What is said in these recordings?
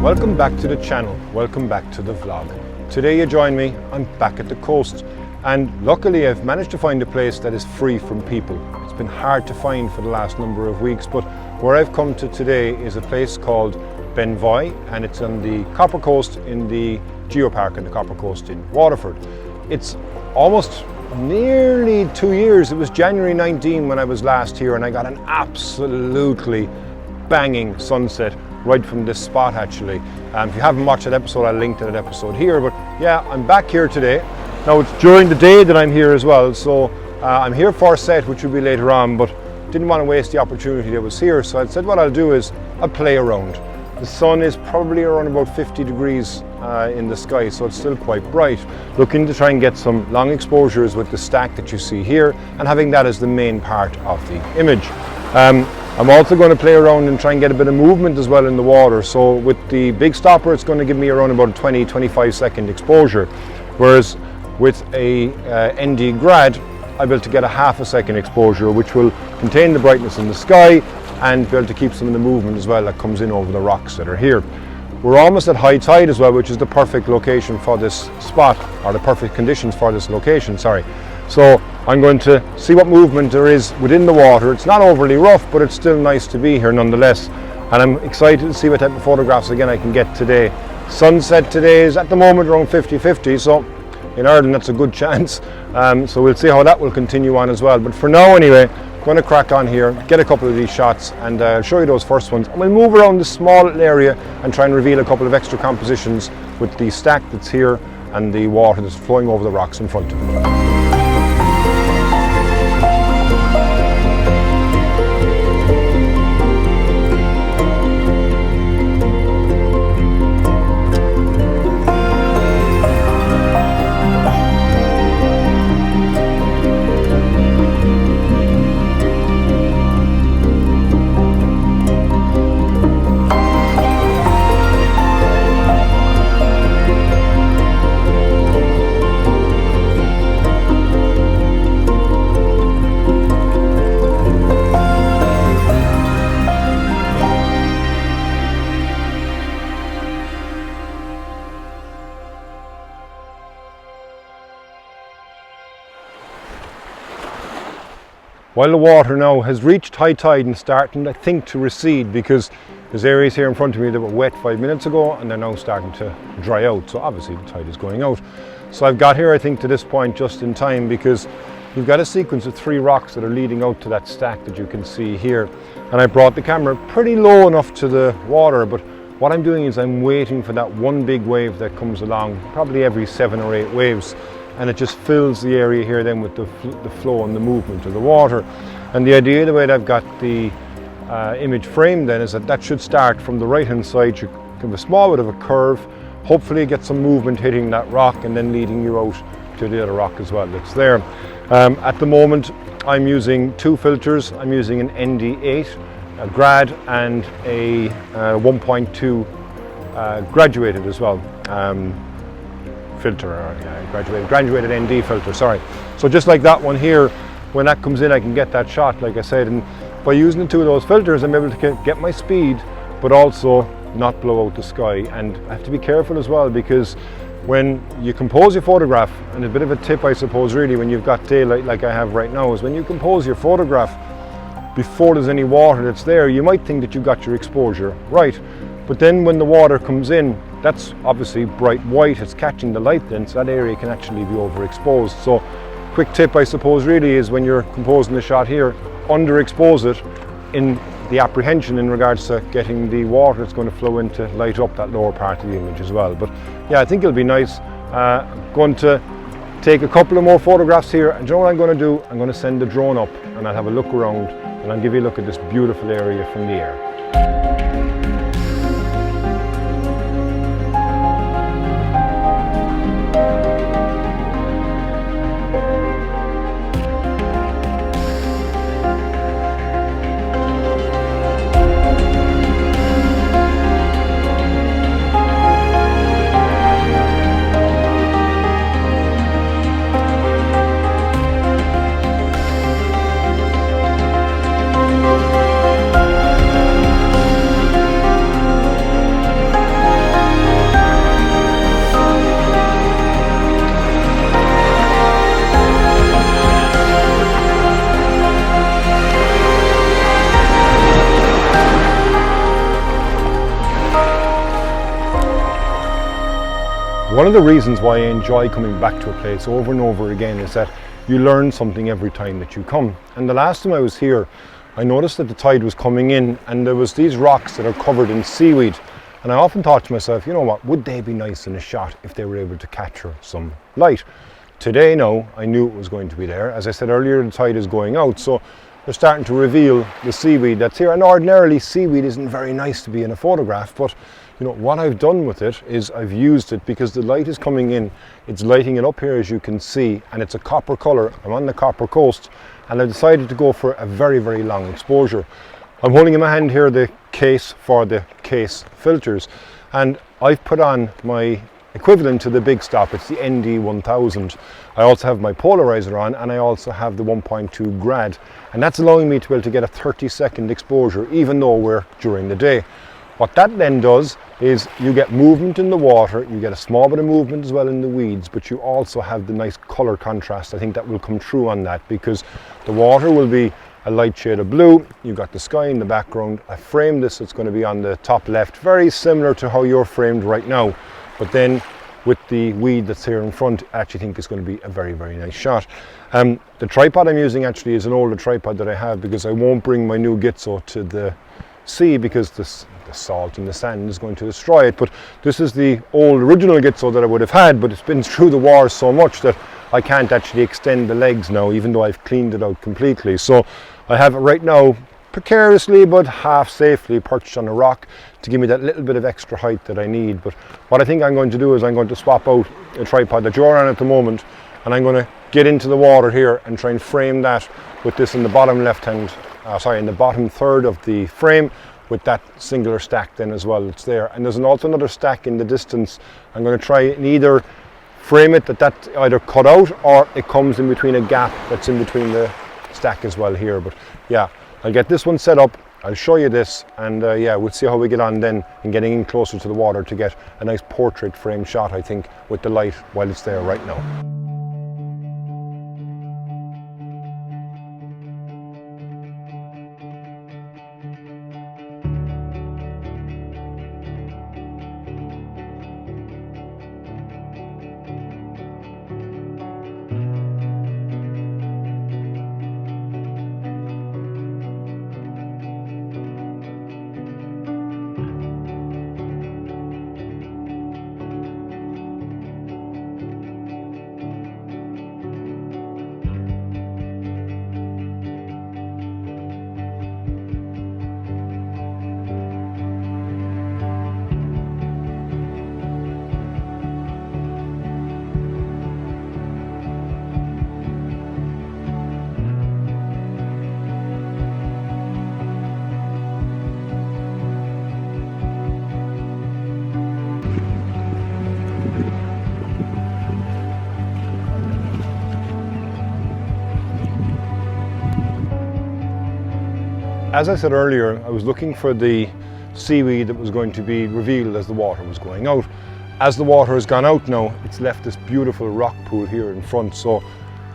Welcome back to the channel, welcome back to the vlog. Today you join me, I'm back at the coast, and luckily I've managed to find a place that is free from people. It's been hard to find for the last number of weeks, but where I've come to today is a place called Benvoy, and it's on the Copper Coast in the Geopark on the Copper Coast in Waterford. It's almost nearly 2 years. It was January 19 when I was last here, and I got an absolutely banging sunset right from this spot actually. If you haven't watched that episode, I'll link to that episode here, but yeah, I'm back here today. Now it's during the day that I'm here as well, so I'm here for a set which will be later on, but didn't want to waste the opportunity that was here, so I said what I'll do is I'll play around. The sun is probably around about 50 degrees in the sky, so it's still quite bright. Looking to try and get some long exposures with the stack that you see here, and having that as the main part of the image. I'm also going to play around and try and get a bit of movement as well in the water. So with the big stopper, it's going to give me around about a 20-25 second exposure. Whereas with a ND Grad, I'll be able to get a half a second exposure, which will contain the brightness in the sky and be able to keep some of the movement as well that comes in over the rocks that are here. We're almost at high tide as well, which is the perfect location for this spot, or the perfect conditions for this location, sorry. So I'm going to see what movement there is within the water. It's not overly rough, but it's still nice to be here nonetheless. And I'm excited to see what type of photographs again I can get today. Sunset today is at the moment around 50-50, so in Ireland that's a good chance. So we'll see how that will continue on as well. But for now anyway, I'm going to crack on here, get a couple of these shots, and I'll show you those first ones. And we'll move around this small little area and try and reveal a couple of extra compositions with the stack that's here and the water that's flowing over the rocks in front of me. While the water now has reached high tide and starting, I think, to recede, because there's areas here in front of me that were wet 5 minutes ago and they're now starting to dry out, so obviously the tide is going out. So I've got here, I think, to this point just in time, because we've got a sequence of 3 rocks that are leading out to that stack that you can see here, and I brought the camera pretty low enough to the water, but what I'm doing is I'm waiting for that one big wave that comes along probably every 7 or 8 waves, and it just fills the area here then with the flow and the movement of the water. And the idea, the way that I've got the image framed then, is that that should start from the right hand side, you give a small bit of a curve, hopefully get some movement hitting that rock and then leading you out to the other rock as well that's there. At the moment I'm using 2 filters. I'm using an ND8, a Grad, and a 1.2 graduated as well. Filter, or graduated ND filter, sorry. So just like that one here, when that comes in I can get that shot, like I said, and by using the 2 of those filters I'm able to get my speed but also not blow out the sky. And I have to be careful as well, because when you compose your photograph, and a bit of a tip I suppose really when you've got daylight like I have right now, is when you compose your photograph before there's any water that's there, you might think that you've got your exposure right, but then when the water comes in, that's obviously bright white, it's catching the light then, so that area can actually be overexposed. So quick tip I suppose really is, when you're composing the shot here, underexpose it in the apprehension in regards to getting the water that's going to flow in to light up that lower part of the image as well. But yeah, I think it'll be nice. Going to take a couple of more photographs here, and you know what I'm going to do? I'm going to send the drone up and I'll have a look around and I'll give you a look at this beautiful area from the air. One of the reasons why I enjoy coming back to a place over and over again is that you learn something every time that you come. And the last time I was here, I noticed that the tide was coming in and there was these rocks that are covered in seaweed. And I often thought to myself, you know what, would they be nice in a shot if they were able to capture some light? Today, no, I knew it was going to be there. As I said earlier, the tide is going out, so they're starting to reveal the seaweed that's here. And ordinarily, seaweed isn't very nice to be in a photograph, but you know, what I've done with it is I've used it because the light is coming in, it's lighting it up here as you can see, and it's a copper colour. I'm on the copper coast, and I decided to go for a very, very long exposure. I'm holding in my hand here the case for the Kase filters, and I've put on my equivalent to the big stop. It's the ND1000. I also have my polarizer on, and I also have the 1.2 grad, and that's allowing me to be able to get a 30-second exposure even though we're during the day. What that then does is you get movement in the water, you get a small bit of movement as well in the weeds, but you also have the nice colour contrast. I think that will come through on that because the water will be a light shade of blue. You've got the sky in the background. I framed this, it's going to be on the top left, very similar to how you're framed right now, but then with the weed that's here in front, I actually think it's going to be a very, very nice shot. The tripod I'm using actually is an older tripod that I have because I won't bring my new Gitzo to the sea because the salt and the sand is going to destroy it. But this is the old original Gitzo that I would have had, but it's been through the war so much that I can't actually extend the legs now, even though I've cleaned it out completely. So I have it right now precariously but half safely perched on a rock to give me that little bit of extra height that I need. But what I think I'm going to do is I'm going to swap out a tripod that you're on at the moment, and I'm going to get into the water here and try and frame that with this in the bottom in the bottom third of the frame with that singular stack then as well. It's there, and there's also another stack in the distance. I'm going to try and either frame it that either cut out or it comes in between a gap that's in between the stack as well here. But yeah, I'll get this one set up, I'll show you this, and yeah, we'll see how we get on then in getting in closer to the water to get a nice portrait frame shot, I think, with the light while it's there right now. As I said earlier, I was looking for the seaweed that was going to be revealed as the water was going out. As the water has gone out now, it's left this beautiful rock pool here in front. So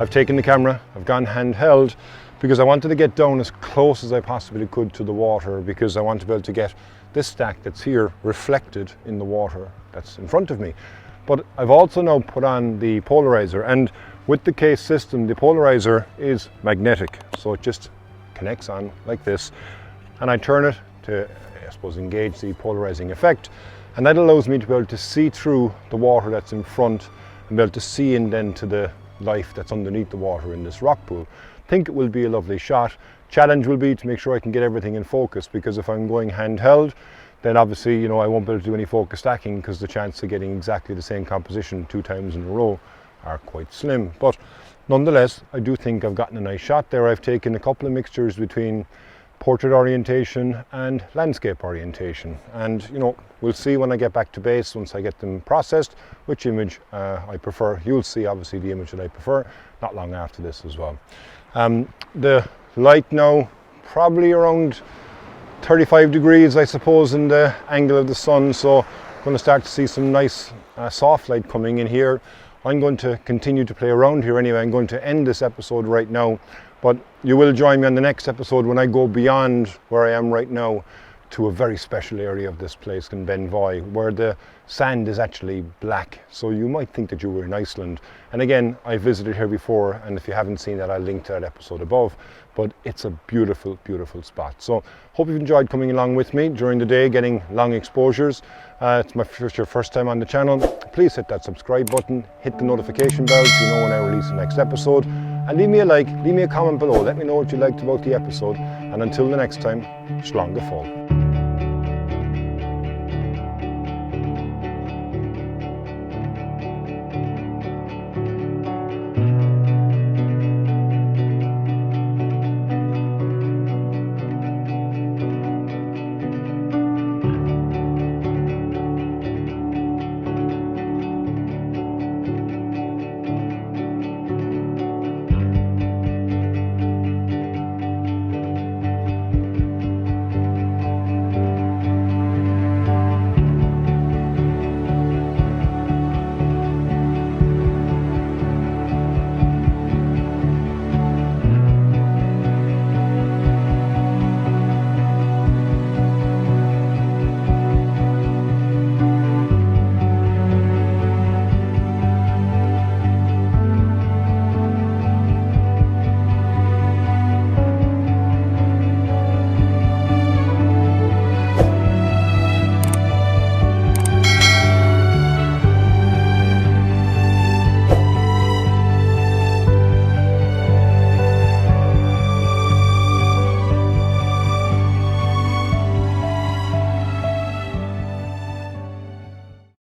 I've taken the camera, I've gone handheld because I wanted to get down as close as I possibly could to the water because I want to be able to get this stack that's here reflected in the water that's in front of me. But I've also now put on the polarizer, and with the Kase system, the polarizer is magnetic. So it just connects on like this, and I turn it to, I suppose, engage the polarizing effect, and that allows me to be able to see through the water that's in front and be able to see in then to the life that's underneath the water in this rock pool. I think it will be a lovely shot. Challenge will be to make sure I can get everything in focus, because if I'm going handheld, then obviously, you know, I won't be able to do any focus stacking because the chance of getting exactly the same composition 2 times in a row are quite slim. But nonetheless, I do think I've gotten a nice shot there. I've taken a couple of mixtures between portrait orientation and landscape orientation, and you know, we'll see when I get back to base, once I get them processed, which image I prefer. You'll see obviously the image that I prefer not long after this as well. The light now probably around 35 degrees, I suppose, in the angle of the sun, so I'm going to start to see some nice soft light coming in here. I'm going to continue to play around here anyway. I'm going to end this episode right now, but you will join me on the next episode when I go beyond where I am right now to a very special area of this place in Ben Voy, where the sand is actually black. So you might think that you were in Iceland. And again, I visited here before, and if you haven't seen that, I'll link to that episode above. But it's a beautiful, beautiful spot. So hope you've enjoyed coming along with me during the day, getting long exposures. It's your first time on the channel. Please hit that subscribe button, hit the notification bell so you know when I release the next episode. And leave me a like, leave me a comment below. Let me know what you liked about the episode. And until the next time, slán go fóill.